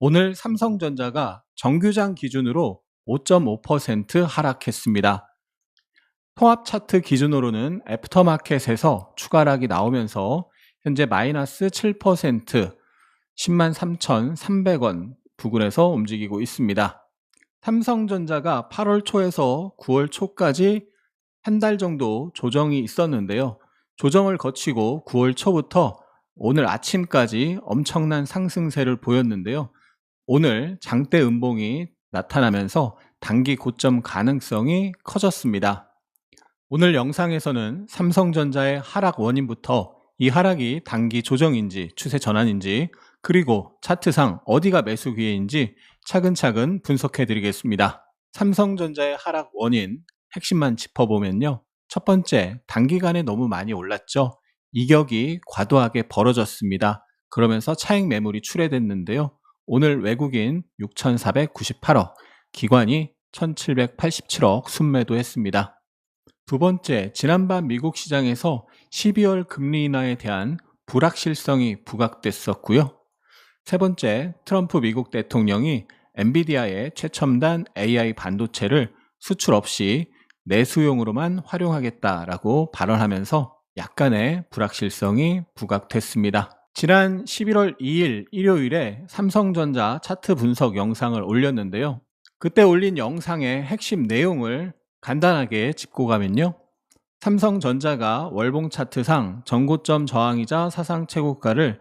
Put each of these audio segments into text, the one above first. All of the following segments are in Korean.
오늘 삼성전자가 정규장 기준으로 5.5% 하락했습니다. 통합 차트 기준으로는 애프터마켓에서 추가락이 나오면서 현재 마이너스 7%, 103,300원 부근에서 움직이고 있습니다. 삼성전자가 8월 초에서 9월 초까지 한 달 정도 조정이 있었는데요. 조정을 거치고 9월 초부터 오늘 아침까지 엄청난 상승세를 보였는데요. 오늘 장대 음봉이 나타나면서 단기 고점 가능성이 커졌습니다. 오늘 영상에서는 삼성전자의 하락 원인부터 이 하락이 단기 조정인지 추세 전환인지 그리고 차트상 어디가 매수 기회인지 차근차근 분석해 드리겠습니다. 삼성전자의 하락 원인 핵심만 짚어보면요. 첫 번째, 단기간에 너무 많이 올랐죠. 이격이 과도하게 벌어졌습니다. 그러면서 차익 매물이 출회됐는데요. 오늘 외국인 6,498억, 기관이 1,787억 순매도했습니다. 두 번째, 지난밤 미국 시장에서 12월 금리 인하에 대한 불확실성이 부각됐었고요. 세 번째, 트럼프 미국 대통령이 엔비디아의 최첨단 AI 반도체를 수출 없이 내수용으로만 활용하겠다라고 발언하면서 약간의 불확실성이 부각됐습니다. 지난 11월 2일 일요일에 삼성전자 차트 분석 영상을 올렸는데요. 그때 올린 영상의 핵심 내용을 간단하게 짚고 가면요. 삼성전자가 월봉 차트상 전고점 저항이자 사상 최고가를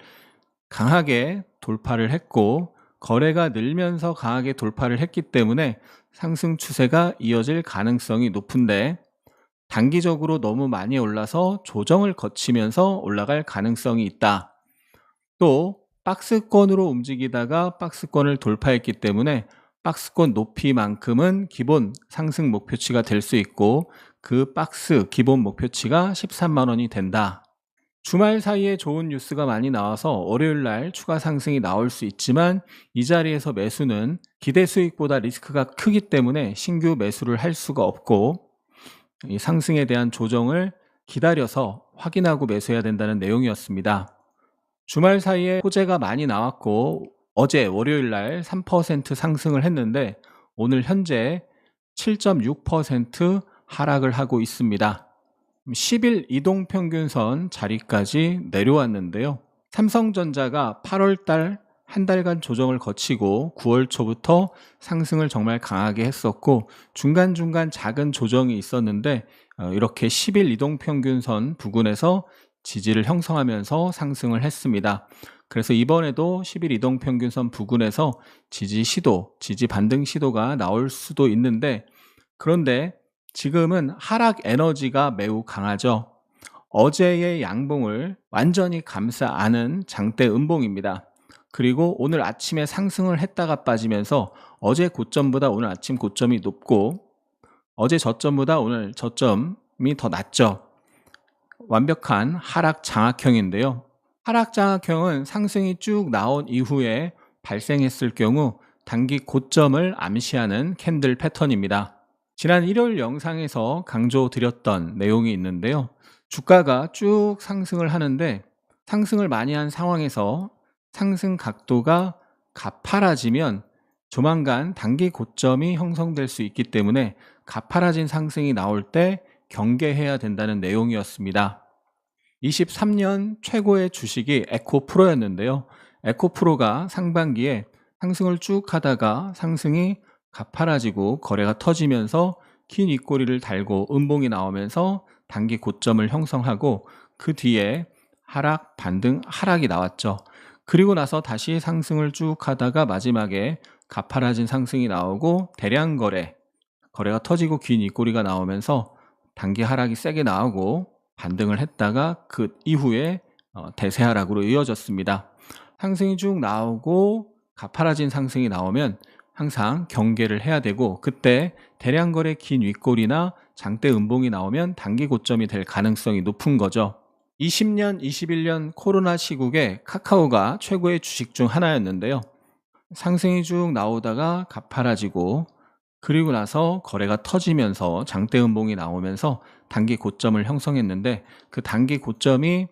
강하게 돌파를 했고 거래가 늘면서 강하게 돌파를 했기 때문에 상승 추세가 이어질 가능성이 높은데 단기적으로 너무 많이 올라서 조정을 거치면서 올라갈 가능성이 있다. 또 박스권으로 움직이다가 박스권을 돌파했기 때문에 박스권 높이만큼은 기본 상승 목표치가 될 수 있고 그 박스 기본 목표치가 13만 원이 된다. 주말 사이에 좋은 뉴스가 많이 나와서 월요일 날 추가 상승이 나올 수 있지만 이 자리에서 매수는 기대 수익보다 리스크가 크기 때문에 신규 매수를 할 수가 없고 이 상승에 대한 조정을 기다려서 확인하고 매수해야 된다는 내용이었습니다. 주말 사이에 호재가 많이 나왔고 어제 월요일 날 3% 상승을 했는데 오늘 현재 7.6% 하락을 하고 있습니다. 10일 이동평균선 자리까지 내려왔는데요. 삼성전자가 8월달 한 달간 조정을 거치고 9월 초부터 상승을 정말 강하게 했었고 중간중간 작은 조정이 있었는데 이렇게 10일 이동평균선 부근에서 지지를 형성하면서 상승을 했습니다. 그래서 이번에도 10일 이동평균선 부근에서 지지 반등 시도가 나올 수도 있는데 그런데 지금은 하락 에너지가 매우 강하죠. 어제의 양봉을 완전히 감싸 안은 장대 음봉입니다. 그리고 오늘 아침에 상승을 했다가 빠지면서 어제 고점보다 오늘 아침 고점이 높고 어제 저점보다 오늘 저점이 더 낮죠. 완벽한 하락 장악형인데요. 하락 장악형은 상승이 쭉 나온 이후에 발생했을 경우 단기 고점을 암시하는 캔들 패턴입니다. 지난 일요일 영상에서 강조드렸던 내용이 있는데요. 주가가 쭉 상승을 하는데 상승을 많이 한 상황에서 상승 각도가 가파라지면 조만간 단기 고점이 형성될 수 있기 때문에 가파라진 상승이 나올 때 경계해야 된다는 내용이었습니다. 23년 최고의 주식이 에코프로였는데요. 에코프로가 상반기에 상승을 쭉 하다가 상승이 가파라지고 거래가 터지면서 긴 윗꼬리를 달고 음봉이 나오면서 단기 고점을 형성하고 그 뒤에 하락, 반등, 하락이 나왔죠. 그리고 나서 다시 상승을 쭉 하다가 마지막에 가파라진 상승이 나오고 대량 거래가 터지고 긴 윗꼬리가 나오면서 단기 하락이 세게 나오고 반등을 했다가 그 이후에 대세 하락으로 이어졌습니다. 상승이 쭉 나오고 가파라진 상승이 나오면 항상 경계를 해야 되고 그때 대량 거래 긴 윗골이나 장대 음봉이 나오면 단기 고점이 될 가능성이 높은 거죠. 20년, 21년 코로나 시국에 카카오가 최고의 주식 중 하나였는데요. 상승이 쭉 나오다가 가파라지고 그리고 나서 거래가 터지면서 장대 음봉이 나오면서 단기 고점을 형성했는데 그 단기 고점이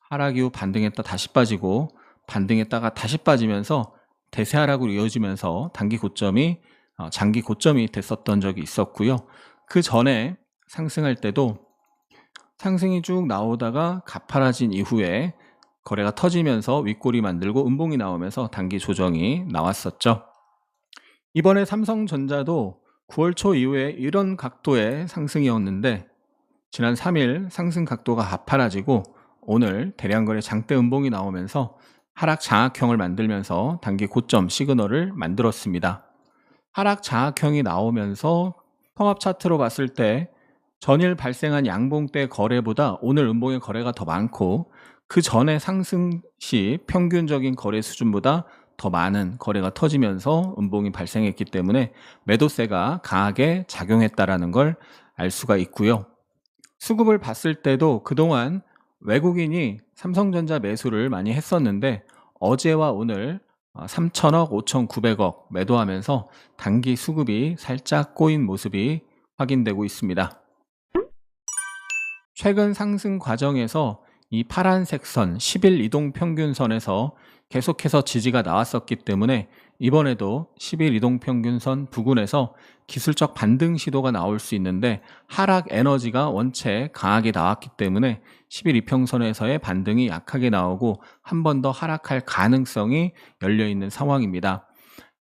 하락 이후 반등했다 다시 빠지고 반등했다가 다시 빠지면서 대세 하락으로 이어지면서 단기 고점이 장기 고점이 됐었던 적이 있었고요. 그 전에 상승할 때도 상승이 쭉 나오다가 가파라진 이후에 거래가 터지면서 윗골이 만들고 음봉이 나오면서 단기 조정이 나왔었죠. 이번에 삼성전자도 9월 초 이후에 이런 각도의 상승이었는데 지난 3일 상승 각도가 가파라지고 오늘 대량거래 장대 음봉이 나오면서 하락 장악형을 만들면서 단기 고점 시그널을 만들었습니다. 하락 장악형이 나오면서 통합 차트로 봤을 때 전일 발생한 양봉 때 거래보다 오늘 음봉의 거래가 더 많고 그 전에 상승 시 평균적인 거래 수준보다 더 많은 거래가 터지면서 음봉이 발생했기 때문에 매도세가 강하게 작용했다라는 걸 알 수가 있고요. 수급을 봤을 때도 그동안 외국인이 삼성전자 매수를 많이 했었는데 어제와 오늘 3천억, 5,900억 매도하면서 단기 수급이 살짝 꼬인 모습이 확인되고 있습니다. 최근 상승 과정에서 이 파란색 선 10일 이동 평균선에서 계속해서 지지가 나왔었기 때문에 이번에도 10일 이동 평균선 부근에서 기술적 반등 시도가 나올 수 있는데 하락 에너지가 원체 강하게 나왔기 때문에 10일 이평선에서의 반등이 약하게 나오고 한 번 더 하락할 가능성이 열려 있는 상황입니다.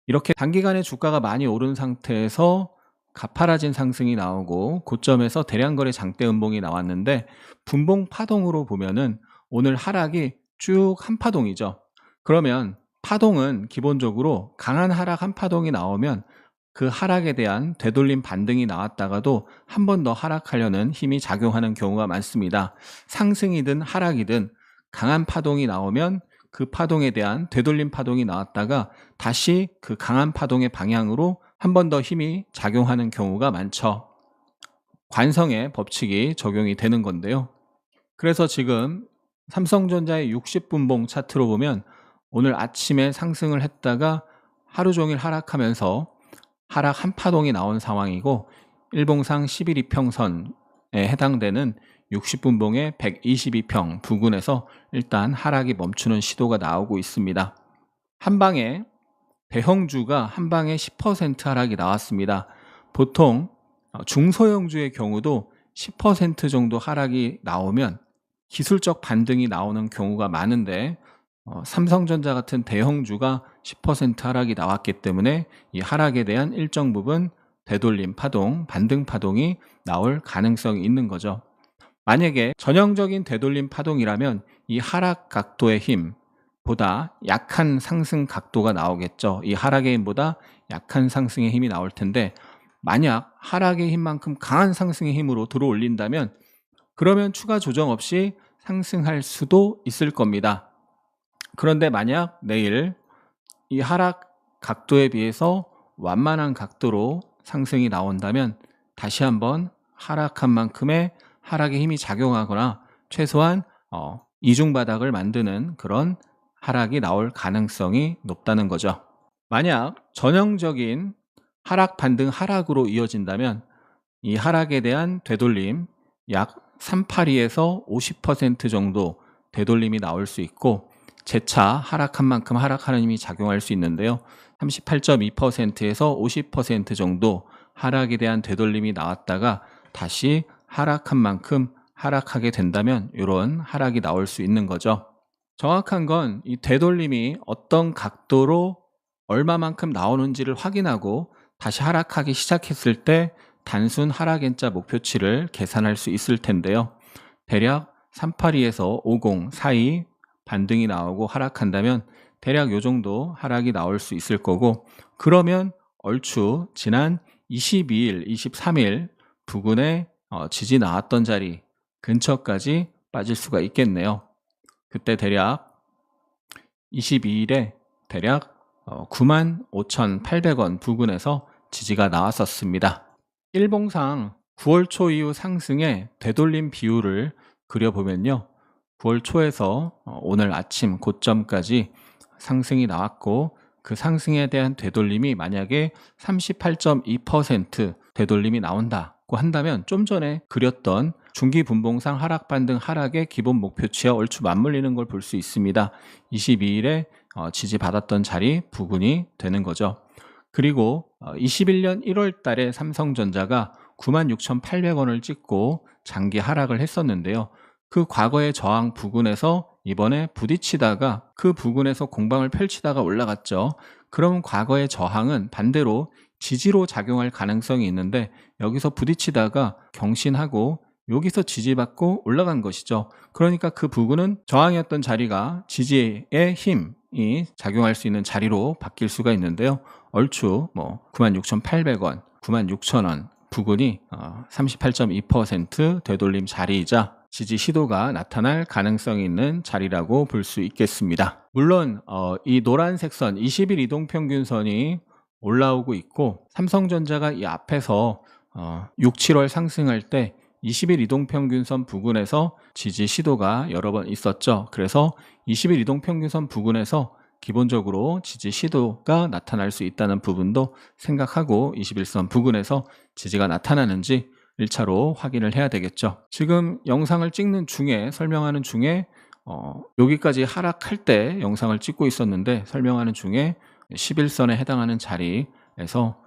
이렇게 단기간에 주가가 많이 오른 상태에서 가파라진 상승이 나오고 고점에서 대량거래 장대 음봉이 나왔는데 분봉 파동으로 보면은 오늘 하락이 쭉 한 파동이죠. 그러면 파동은 기본적으로 강한 하락 한 파동이 나오면 그 하락에 대한 되돌림 반등이 나왔다가도 한 번 더 하락하려는 힘이 작용하는 경우가 많습니다. 상승이든 하락이든 강한 파동이 나오면 그 파동에 대한 되돌림 파동이 나왔다가 다시 그 강한 파동의 방향으로 한 번 더 힘이 작용하는 경우가 많죠. 관성의 법칙이 적용이 되는 건데요. 그래서 지금 삼성전자의 60분봉 차트로 보면 오늘 아침에 상승을 했다가 하루 종일 하락하면서 하락 한 파동이 나온 상황이고 일봉상 11 이평선에 해당되는 60분봉의 122평 부근에서 일단 하락이 멈추는 시도가 나오고 있습니다. 한방에 대형주가 한방에 10% 하락이 나왔습니다. 보통 중소형주의 경우도 10% 정도 하락이 나오면 기술적 반등이 나오는 경우가 많은데 삼성전자 같은 대형주가 10% 하락이 나왔기 때문에 이 하락에 대한 일정 부분 되돌림 파동, 반등 파동이 나올 가능성이 있는 거죠. 만약에 전형적인 되돌림 파동이라면 이 하락 각도의 힘보다 약한 상승 각도가 나오겠죠. 이 하락의 힘보다 약한 상승의 힘이 나올 텐데 만약 하락의 힘만큼 강한 상승의 힘으로 들어올린다면 그러면 추가 조정 없이 상승할 수도 있을 겁니다. 그런데 만약 내일 이 하락 각도에 비해서 완만한 각도로 상승이 나온다면 다시 한번 하락한 만큼의 하락의 힘이 작용하거나 최소한 이중바닥을 만드는 그런 하락이 나올 가능성이 높다는 거죠. 만약 전형적인 하락 반등 하락으로 이어진다면 이 하락에 대한 되돌림 약 382에서 50% 정도 되돌림이 나올 수 있고 재차 하락한 만큼 하락하는 힘이 작용할 수 있는데요. 38.2%에서 50% 정도 하락에 대한 되돌림이 나왔다가 다시 하락한 만큼 하락하게 된다면 이런 하락이 나올 수 있는 거죠. 정확한 건 이 되돌림이 어떤 각도로 얼마만큼 나오는지를 확인하고 다시 하락하기 시작했을 때 단순 하락 N자 목표치를 계산할 수 있을 텐데요. 대략 382에서 50 사이 반등이 나오고 하락한다면 대략 요 정도 하락이 나올 수 있을 거고 그러면 얼추 지난 22일, 23일 부근에 지지 나왔던 자리 근처까지 빠질 수가 있겠네요. 그때 대략 22일에 대략 95,800원 부근에서 지지가 나왔었습니다. 일봉상 9월 초 이후 상승의 되돌림 비율을 그려보면요. 9월 초에서 오늘 아침 고점까지 상승이 나왔고 그 상승에 대한 되돌림이 만약에 38.2% 되돌림이 나온다고 한다면 좀 전에 그렸던 중기 분봉상 하락 반등 하락의 기본 목표치와 얼추 맞물리는 걸 볼 수 있습니다. 22일에 지지받았던 자리 부근이 되는 거죠. 그리고 21년 1월 달에 삼성전자가 96,800원을 찍고 장기 하락을 했었는데요. 그 과거의 저항 부근에서 이번에 부딪히다가 그 부근에서 공방을 펼치다가 올라갔죠. 그럼 과거의 저항은 반대로 지지로 작용할 가능성이 있는데 여기서 부딪히다가 경신하고 여기서 지지받고 올라간 것이죠. 그러니까 그 부근은 저항이었던 자리가 지지의 힘이 작용할 수 있는 자리로 바뀔 수가 있는데요. 얼추 96,800원, 96,000원 부근이 38.2% 되돌림 자리이자 지지 시도가 나타날 가능성이 있는 자리라고 볼 수 있겠습니다. 물론 이 노란색 선 20일 이동평균선이 올라오고 있고 삼성전자가 이 앞에서 6, 7월 상승할 때 20일 이동평균선 부근에서 지지 시도가 여러 번 있었죠. 그래서 20일 이동평균선 부근에서 기본적으로 지지 시도가 나타날 수 있다는 부분도 생각하고 21선 부근에서 지지가 나타나는지 1차로 확인을 해야 되겠죠. 지금 영상을 찍는 중에 설명하는 중에 여기까지 하락할 때 영상을 찍고 있었는데 설명하는 중에 11선에 해당하는 자리에서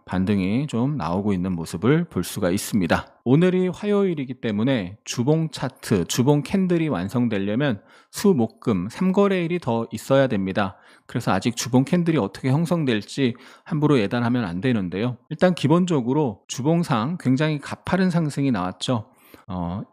반등이 좀 나오고 있는 모습을 볼 수가 있습니다. 오늘이 화요일이기 때문에 주봉 차트, 주봉 캔들이 완성되려면 수, 목, 금 3거래일이 더 있어야 됩니다. 그래서 아직 주봉 캔들이 어떻게 형성될지 함부로 예단하면 안 되는데요. 일단 기본적으로 주봉상 굉장히 가파른 상승이 나왔죠.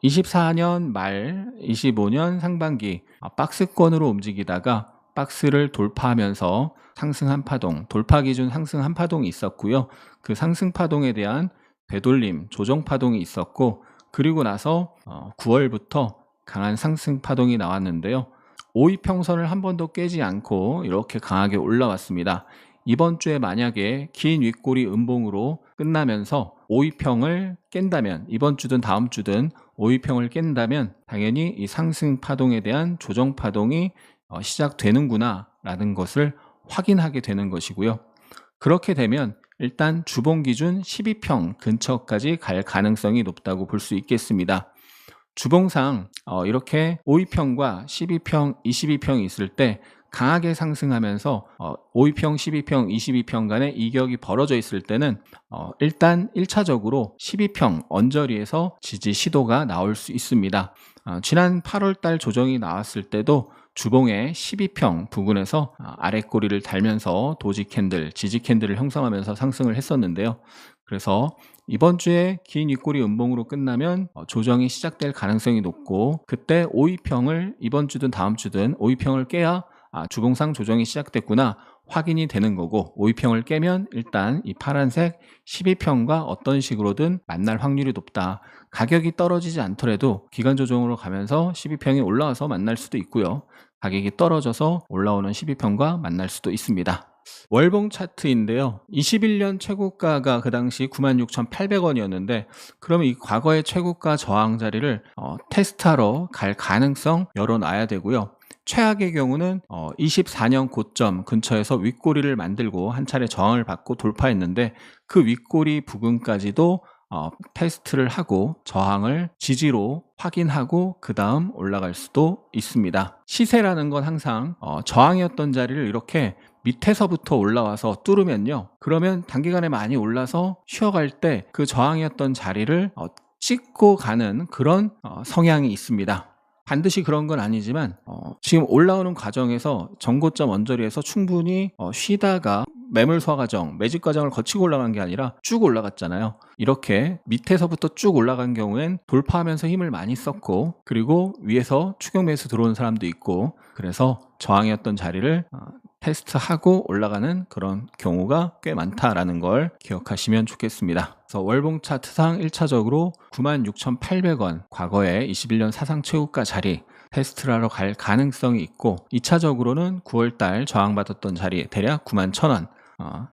24년 말 25년 상반기 박스권으로 움직이다가 박스를 돌파하면서 상승 한파동, 돌파 기준 상승 한파동이 있었고요. 그 상승 파동에 대한 되돌림, 조정 파동이 있었고 그리고 나서 9월부터 강한 상승 파동이 나왔는데요. 5위평선을 한 번도 깨지 않고 이렇게 강하게 올라왔습니다. 이번 주에 만약에 긴 윗꼬리 음봉으로 끝나면서 5위평을 깬다면 이번 주든 다음 주든 5위평을 깬다면 당연히 이 상승 파동에 대한 조정 파동이 시작되는구나 라는 것을 확인하게 되는 것이고요. 그렇게 되면 일단 주봉 기준 12평 근처까지 갈 가능성이 높다고 볼 수 있겠습니다. 주봉상 이렇게 5위평과 12평, 22평이 있을 때 강하게 상승하면서 5위평, 12평, 22평 간의 이격이 벌어져 있을 때는 일단 1차적으로 12평 언저리에서 지지 시도가 나올 수 있습니다. 지난 8월달 조정이 나왔을 때도 주봉의 12평 부근에서 아랫꼬리를 달면서 도지 캔들, 지지 캔들을 형성하면서 상승을 했었는데요. 그래서 이번 주에 긴 윗꼬리 음봉으로 끝나면 조정이 시작될 가능성이 높고 그때 5위평을 이번 주든 다음 주든 5위평을 깨야 주봉상 조정이 시작됐구나 확인이 되는 거고 5위평을 깨면 일단 이 파란색 12평과 어떤 식으로든 만날 확률이 높다. 가격이 떨어지지 않더라도 기간 조정으로 가면서 12평이 올라와서 만날 수도 있고요. 가격이 떨어져서 올라오는 12평과 만날 수도 있습니다. 월봉 차트인데요. 21년 최고가가 그 당시 96,800원이었는데 그러면 이 과거의 최고가 저항 자리를 테스트하러 갈 가능성 열어놔야 되고요. 최악의 경우는 24년 고점 근처에서 윗꼬리를 만들고 한 차례 저항을 받고 돌파했는데 그 윗꼬리 부근까지도 테스트를 하고 저항을 지지로 확인하고 그 다음 올라갈 수도 있습니다. 시세라는 건 항상 저항이었던 자리를 이렇게 밑에서부터 올라와서 뚫으면요. 그러면 단기간에 많이 올라서 쉬어갈 때 그 저항이었던 자리를 찍고 가는 그런 성향이 있습니다. 반드시 그런 건 아니지만 지금 올라오는 과정에서 전고점 언저리에서 충분히 쉬다가 매물 소화 과정, 매집 과정을 거치고 올라간 게 아니라 쭉 올라갔잖아요. 이렇게 밑에서부터 쭉 올라간 경우엔 돌파하면서 힘을 많이 썼고 그리고 위에서 추격 매수 들어오는 사람도 있고 그래서 저항이었던 자리를 테스트하고 올라가는 그런 경우가 꽤 많다라는 걸 기억하시면 좋겠습니다. 그래서 월봉 차트상 1차적으로 96,800원 과거의 21년 사상 최고가 자리 테스트를 하러 갈 가능성이 있고 2차적으로는 9월달 저항받았던 자리 대략 91,000원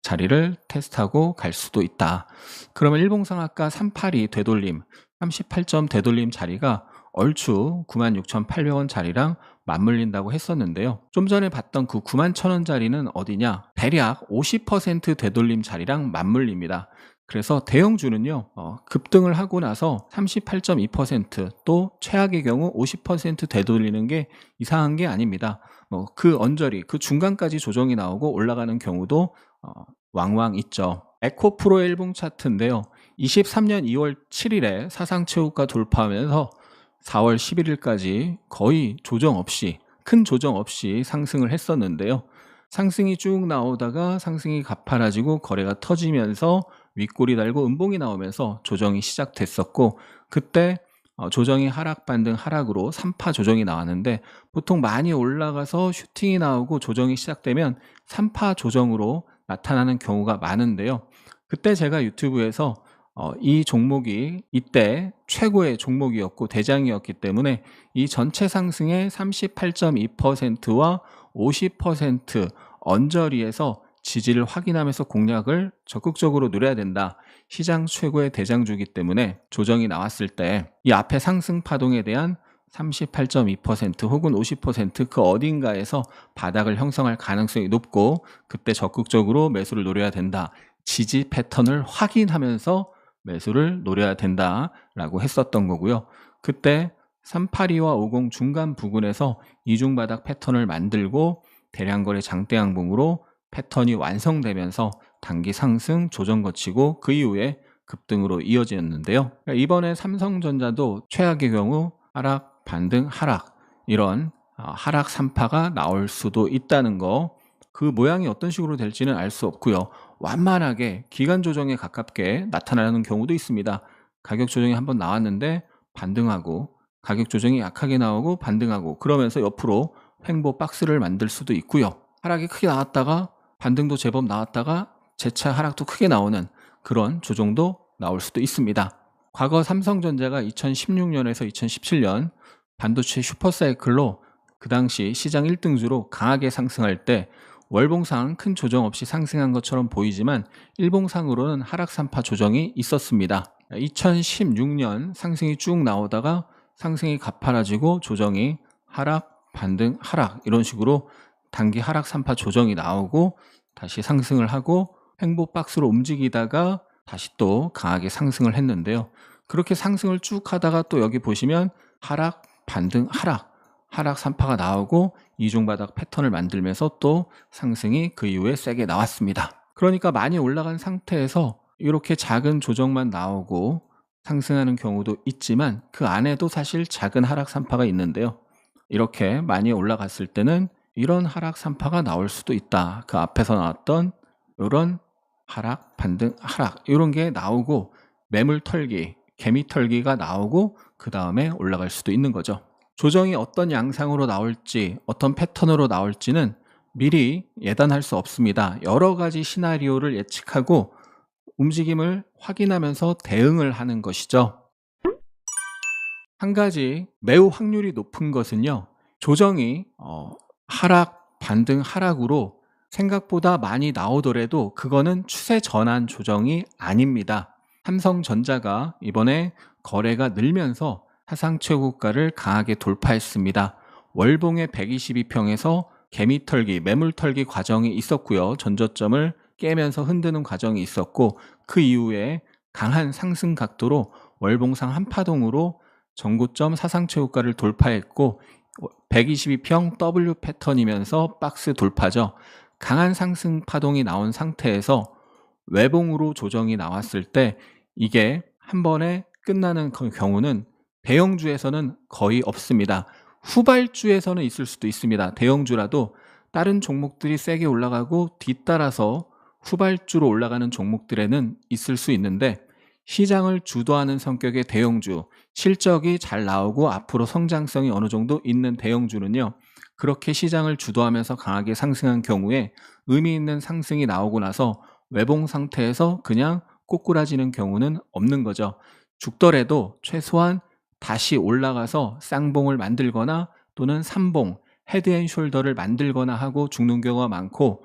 자리를 테스트하고 갈 수도 있다. 그러면 일봉상 아까 382 되돌림 38점 되돌림 자리가 얼추 96,800원 자리랑 맞물린다고 했었는데요. 좀 전에 봤던 그 91,000원 자리는 어디냐? 대략 50% 되돌림 자리랑 맞물립니다. 그래서 대형주는요, 급등을 하고 나서 38.2%, 또 최악의 경우 50% 되돌리는 게 이상한 게 아닙니다. 그 언저리, 그 중간까지 조정이 나오고 올라가는 경우도 왕왕 있죠. 에코프로의 일봉 차트인데요. 23년 2월 7일에 사상 최고가 돌파하면서 4월 11일까지 거의 조정 없이, 큰 조정 없이 상승을 했었는데요. 상승이 쭉 나오다가 상승이 가파라지고 거래가 터지면서 윗골이 달고 음봉이 나오면서 조정이 시작됐었고, 그때 조정이 하락 반등 하락으로 3파 조정이 나왔는데, 보통 많이 올라가서 슈팅이 나오고 조정이 시작되면 3파 조정으로 나타나는 경우가 많은데요. 그때 제가 유튜브에서 이 종목이 이때 최고의 종목이었고 대장이었기 때문에 이 전체 상승의 38.2%와 50% 언저리에서 지지를 확인하면서 공략을 적극적으로 노려야 된다. 시장 최고의 대장주기 때문에 조정이 나왔을 때 이 앞에 상승 파동에 대한 38.2% 혹은 50% 어딘가에서 바닥을 형성할 가능성이 높고, 그때 적극적으로 매수를 노려야 된다. 지지 패턴을 확인하면서 매수를 노려야 된다라고 했었던 거고요. 그때 382와 50 중간 부근에서 이중바닥 패턴을 만들고 대량거래 장대양봉으로 패턴이 완성되면서 단기 상승 조정 거치고 그 이후에 급등으로 이어졌는데요. 이번에 삼성전자도 최악의 경우 하락, 반등, 하락, 이런 하락 3파가 나올 수도 있다는 거, 그 모양이 어떤 식으로 될지는 알 수 없고요. 완만하게 기간 조정에 가깝게 나타나는 경우도 있습니다. 가격 조정이 한번 나왔는데 반등하고, 가격 조정이 약하게 나오고 반등하고, 그러면서 옆으로 횡보 박스를 만들 수도 있고요. 하락이 크게 나왔다가 반등도 제법 나왔다가 재차 하락도 크게 나오는 그런 조정도 나올 수도 있습니다. 과거 삼성전자가 2016년에서 2017년 반도체 슈퍼사이클로 그 당시 시장 1등주로 강하게 상승할 때 월봉상 큰 조정 없이 상승한 것처럼 보이지만 일봉상으로는 하락 3파 조정이 있었습니다. 2016년 상승이 쭉 나오다가 상승이 가파라지고 조정이 하락, 반등, 하락, 이런 식으로 단기 하락 3파 조정이 나오고 다시 상승을 하고 횡보 박스로 움직이다가 다시 또 강하게 상승을 했는데요. 그렇게 상승을 쭉 하다가 또 여기 보시면 하락, 반등, 하락, 하락 3파가 나오고 이중바닥 패턴을 만들면서 또 상승이 그 이후에 세게 나왔습니다. 그러니까 많이 올라간 상태에서 이렇게 작은 조정만 나오고 상승하는 경우도 있지만 그 안에도 사실 작은 하락 3파가 있는데요. 이렇게 많이 올라갔을 때는 이런 하락 3파가 나올 수도 있다. 그 앞에서 나왔던 이런 하락, 반등, 하락, 이런 게 나오고 매물 털기, 개미 털기가 나오고 그 다음에 올라갈 수도 있는 거죠. 조정이 어떤 양상으로 나올지, 어떤 패턴으로 나올지는 미리 예단할 수 없습니다. 여러 가지 시나리오를 예측하고 움직임을 확인하면서 대응을 하는 것이죠. 한 가지 매우 확률이 높은 것은요, 조정이 하락, 반등, 하락으로 생각보다 많이 나오더라도 그거는 추세 전환 조정이 아닙니다. 삼성전자가 이번에 거래가 늘면서 사상 최고가를 강하게 돌파했습니다. 월봉의 122평에서 개미 털기, 매물 털기 과정이 있었고요. 전저점을 깨면서 흔드는 과정이 있었고, 그 이후에 강한 상승 각도로 월봉상 한파동으로 전고점 사상 최고가를 돌파했고 122평 W 패턴이면서 박스 돌파죠. 강한 상승 파동이 나온 상태에서 외봉으로 조정이 나왔을 때 이게 한 번에 끝나는 경우는 대형주에서는 거의 없습니다. 후발주에서는 있을 수도 있습니다. 대형주라도 다른 종목들이 세게 올라가고 뒤따라서 후발주로 올라가는 종목들에는 있을 수 있는데, 시장을 주도하는 성격의 대형주, 실적이 잘 나오고 앞으로 성장성이 어느 정도 있는 대형주는요, 그렇게 시장을 주도하면서 강하게 상승한 경우에 의미 있는 상승이 나오고 나서 외봉 상태에서 그냥 꼬꾸라지는 경우는 없는 거죠. 죽더라도 최소한 다시 올라가서 쌍봉을 만들거나 또는 삼봉, 헤드앤숄더를 만들거나 하고 죽는 경우가 많고,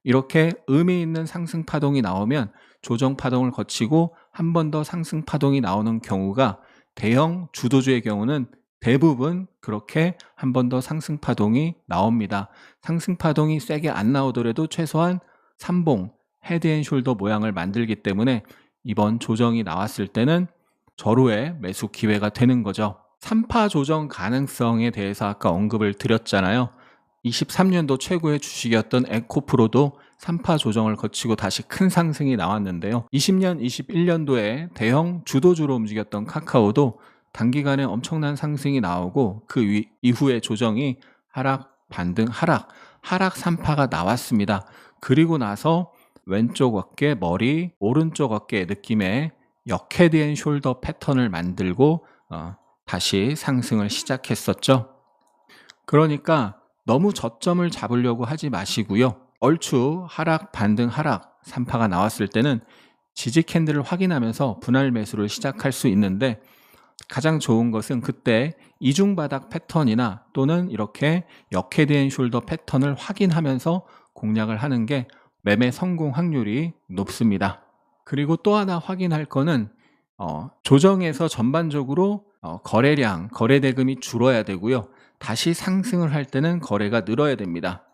이렇게 의미 있는 상승 파동이 나오면 조정 파동을 거치고 한 번 더 상승 파동이 나오는 경우가, 대형 주도주의 경우는 대부분 그렇게 한 번 더 상승 파동이 나옵니다. 상승 파동이 세게 안 나오더라도 최소한 삼봉, 헤드앤숄더 모양을 만들기 때문에 이번 조정이 나왔을 때는 절호의 매수 기회가 되는 거죠. 3파 조정 가능성에 대해서 아까 언급을 드렸잖아요. 23년도 최고의 주식이었던 에코프로도 3파 조정을 거치고 다시 큰 상승이 나왔는데요. 20년, 21년도에 대형 주도주로 움직였던 카카오도 단기간에 엄청난 상승이 나오고 그 이후에 조정이 하락, 반등, 하락 3파가 나왔습니다. 그리고 나서 왼쪽 어깨, 머리, 오른쪽 어깨 느낌의 역헤드 앤 숄더 패턴을 만들고 다시 상승을 시작했었죠. 그러니까 너무 저점을 잡으려고 하지 마시고요. 얼추 하락, 반등, 하락 3파가 나왔을 때는 지지 캔들을 확인하면서 분할 매수를 시작할 수 있는데 가장 좋은 것은 그때 이중바닥 패턴이나 또는 이렇게 역헤드 앤 숄더 패턴을 확인하면서 공략을 하는 게 매매 성공 확률이 높습니다. 그리고 또 하나 확인할 거는 조정에서 전반적으로 거래량, 거래대금이 줄어야 되고요. 다시 상승을 할 때는 거래가 늘어야 됩니다.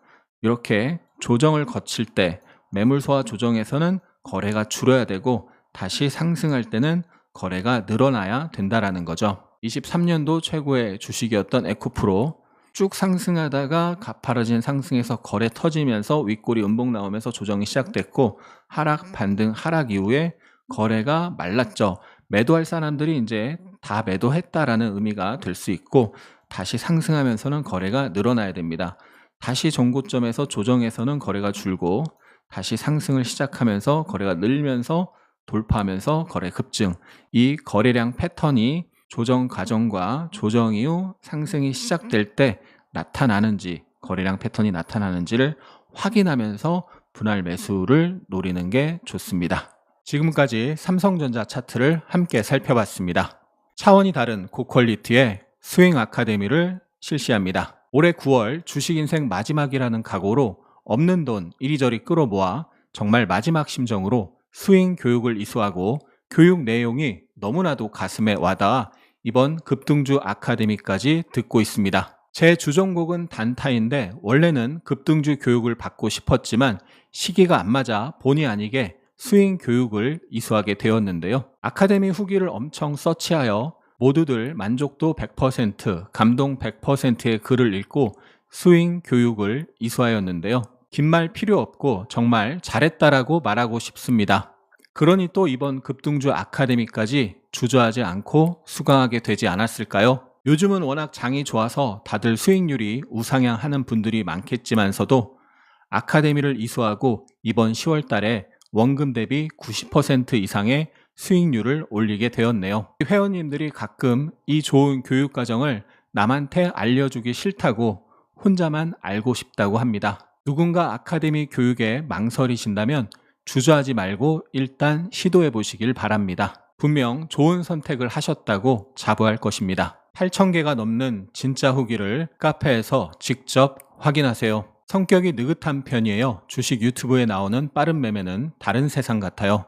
이렇게 조정을 거칠 때 매물소와 조정에서는 거래가 줄어야 되고 다시 상승할 때는 거래가 늘어나야 된다라는 거죠. 23년도 최고의 주식이었던 에코프로 쭉 상승하다가 가파라진 상승에서 거래 터지면서 윗골이 음봉 나오면서 조정이 시작됐고 하락, 반등, 하락 이후에 거래가 말랐죠. 매도할 사람들이 이제 다 매도했다라는 의미가 될 수 있고 다시 상승하면서는 거래가 늘어나야 됩니다. 다시 정고점에서 조정에서는 거래가 줄고 다시 상승을 시작하면서 거래가 늘면서 돌파하면서 거래 급증. 이 거래량 패턴이 조정 과정과 조정 이후 상승이 시작될 때 나타나는지 거래량 패턴이 나타나는지를 확인하면서 분할 매수를 노리는 게 좋습니다. 지금까지 삼성전자 차트를 함께 살펴봤습니다. 차원이 다른 고퀄리티의 스윙 아카데미를 실시합니다. 올해 9월 주식 인생 마지막이라는 각오로 없는 돈 이리저리 끌어모아 정말 마지막 심정으로 스윙 교육을 이수하고 교육 내용이 너무나도 가슴에 와닿아 이번 급등주 아카데미까지 듣고 있습니다. 제 주종목은 단타인데 원래는 급등주 교육을 받고 싶었지만 시기가 안 맞아 본의 아니게 스윙 교육을 이수하게 되었는데요. 아카데미 후기를 엄청 서치하여 모두들 만족도 100%, 감동 100%의 글을 읽고 스윙 교육을 이수하였는데요. 긴 말 필요 없고 정말 잘했다라고 말하고 싶습니다. 그러니 또 이번 급등주 아카데미까지 주저하지 않고 수강하게 되지 않았을까요? 요즘은 워낙 장이 좋아서 다들 수익률이 우상향하는 분들이 많겠지만서도 아카데미를 이수하고 이번 10월 달에 원금 대비 90% 이상의 수익률을 올리게 되었네요. 회원님들이 가끔 이 좋은 교육 과정을 남한테 알려주기 싫다고 혼자만 알고 싶다고 합니다. 누군가 아카데미 교육에 망설이신다면 주저하지 말고 일단 시도해 보시길 바랍니다. 분명 좋은 선택을 하셨다고 자부할 것입니다. 8,000개가 넘는 진짜 후기를 카페에서 직접 확인하세요. 성격이 느긋한 편이에요. 주식 유튜브에 나오는 빠른 매매는 다른 세상 같아요.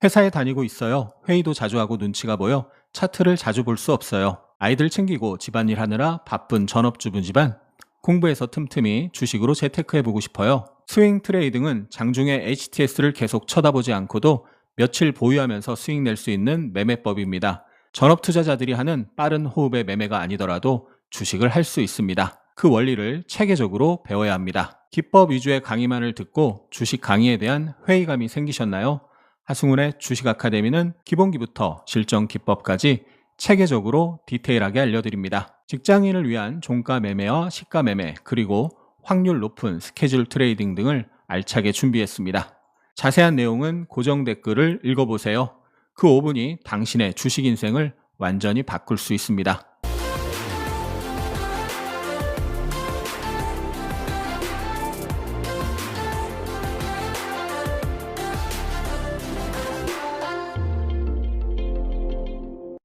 회사에 다니고 있어요. 회의도 자주 하고 눈치가 보여 차트를 자주 볼 수 없어요. 아이들 챙기고 집안일 하느라 바쁜 전업주부 집안. 공부해서 틈틈이 주식으로 재테크해보고 싶어요. 스윙 트레이딩은 장중에 HTS를 계속 쳐다보지 않고도 며칠 보유하면서 수익 낼 수 있는 매매법입니다. 전업 투자자들이 하는 빠른 호흡의 매매가 아니더라도 주식을 할 수 있습니다. 그 원리를 체계적으로 배워야 합니다. 기법 위주의 강의만을 듣고 주식 강의에 대한 회의감이 생기셨나요? 하승훈의 주식 아카데미는 기본기부터 실전 기법까지 체계적으로 디테일하게 알려드립니다. 직장인을 위한 종가 매매와 시가 매매 그리고 확률 높은 스케줄 트레이딩 등을 알차게 준비했습니다. 자세한 내용은 고정 댓글을 읽어보세요. 그 5분이 당신의 주식 인생을 완전히 바꿀 수 있습니다.